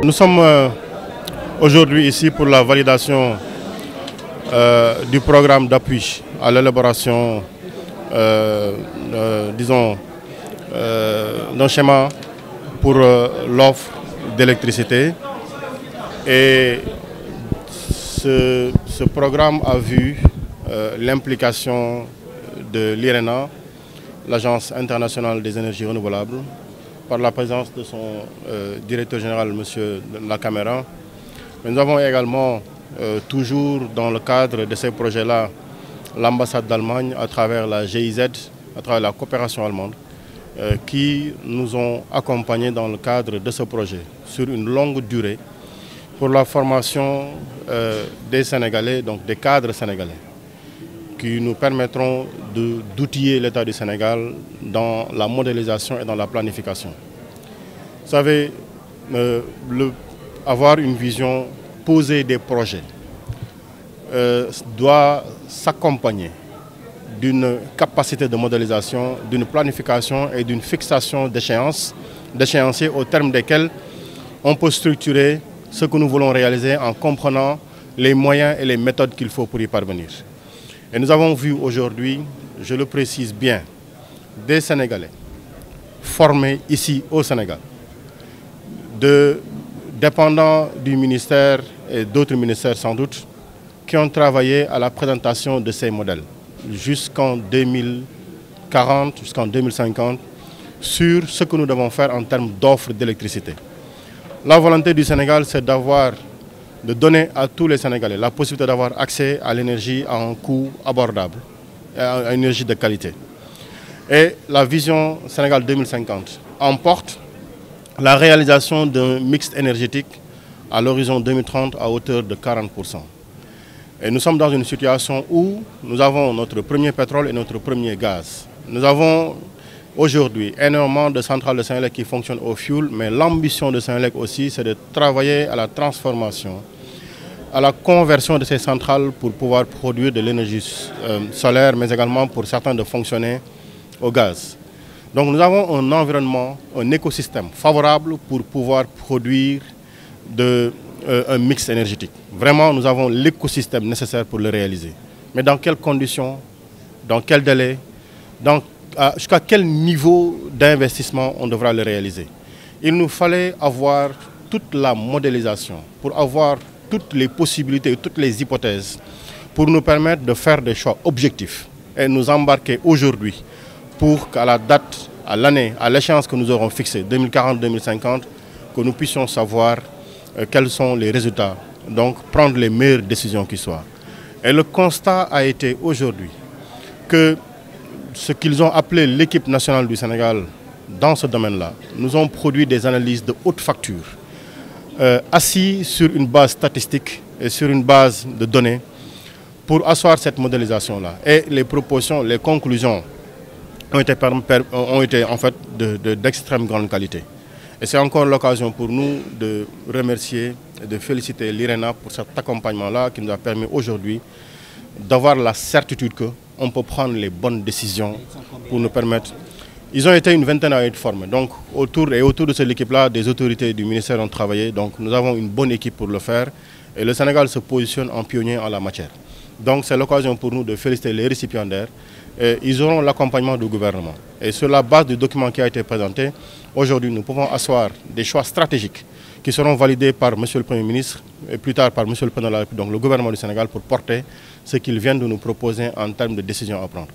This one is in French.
Nous sommes aujourd'hui ici pour la validation du programme d'appui à l'élaboration, d'un schéma pour l'offre d'électricité. Et ce programme a vu l'implication de l'IRENA, l'Agence internationale des énergies renouvelables, par la présence de son directeur général, M. Lacamera. Mais nous avons également, toujours dans le cadre de ces projets-là, l'ambassade d'Allemagne à travers la GIZ, à travers la coopération allemande, qui nous ont accompagnés dans le cadre de ce projet sur une longue durée pour la formation des Sénégalais, donc des cadres sénégalais, qui nous permettront d'outiller l'État du Sénégal dans la modélisation et dans la planification. Vous savez, avoir une vision, poser des projets, doit s'accompagner d'une capacité de modélisation, d'une planification et d'une fixation d'échéanciers au terme desquels on peut structurer ce que nous voulons réaliser en comprenant les moyens et les méthodes qu'il faut pour y parvenir. Et nous avons vu aujourd'hui, je le précise bien, des Sénégalais formés ici au Sénégal, dépendants du ministère et d'autres ministères sans doute, qui ont travaillé à la présentation de ces modèles jusqu'en 2040, jusqu'en 2050, sur ce que nous devons faire en termes d'offres d'électricité. La volonté du Sénégal, c'est de donner à tous les Sénégalais la possibilité d'avoir accès à l'énergie à un coût abordable, à une énergie de qualité. Et la vision Sénégal 2050 emporte la réalisation d'un mix énergétique à l'horizon 2030 à hauteur de 40%. Et nous sommes dans une situation où nous avons notre premier pétrole et notre premier gaz. Nous avons aujourd'hui énormément de centrales de Senelec qui fonctionnent au fioul, mais l'ambition de Senelec aussi, c'est de travailler à la transformation, à la conversion de ces centrales pour pouvoir produire de l'énergie solaire, mais également pour certains de fonctionner au gaz. Donc nous avons un environnement, un écosystème favorable pour pouvoir produire un mix énergétique. Vraiment, nous avons l'écosystème nécessaire pour le réaliser. Mais dans quelles conditions, dans quel délai, jusqu'à quel niveau d'investissement on devra le réaliser? Il nous fallait avoir toute la modélisation, pour avoir toutes les possibilités, toutes les hypothèses, pour nous permettre de faire des choix objectifs et nous embarquer aujourd'hui pour qu'à la date, à l'année, à l'échéance que nous aurons fixée, 2040-2050, que nous puissions savoir quels sont les résultats, donc prendre les meilleures décisions qui soient. Et le constat a été aujourd'hui que ce qu'ils ont appelé l'équipe nationale du Sénégal dans ce domaine-là, nous ont produit des analyses de haute facture, assis sur une base statistique et sur une base de données pour asseoir cette modélisation-là. Et les propositions, les conclusions ont été en fait d'extrême grande qualité. Et c'est encore l'occasion pour nous de remercier et de féliciter l'IRENA pour cet accompagnement-là qui nous a permis aujourd'hui d'avoir la certitude qu'on peut prendre les bonnes décisions pour nous permettre. Ils ont été une vingtaine à être formés. Donc autour de cette équipe-là, des autorités du ministère ont travaillé. Donc nous avons une bonne équipe pour le faire. Et le Sénégal se positionne en pionnier en la matière. Donc c'est l'occasion pour nous de féliciter les récipiendaires. Et ils auront l'accompagnement du gouvernement. Et sur la base du document qui a été présenté, aujourd'hui nous pouvons asseoir des choix stratégiques qui seront validés par M. le Premier ministre et plus tard par M. le Président de la République, donc le gouvernement du Sénégal, pour porter ce qu'ils viennent de nous proposer en termes de décisions à prendre.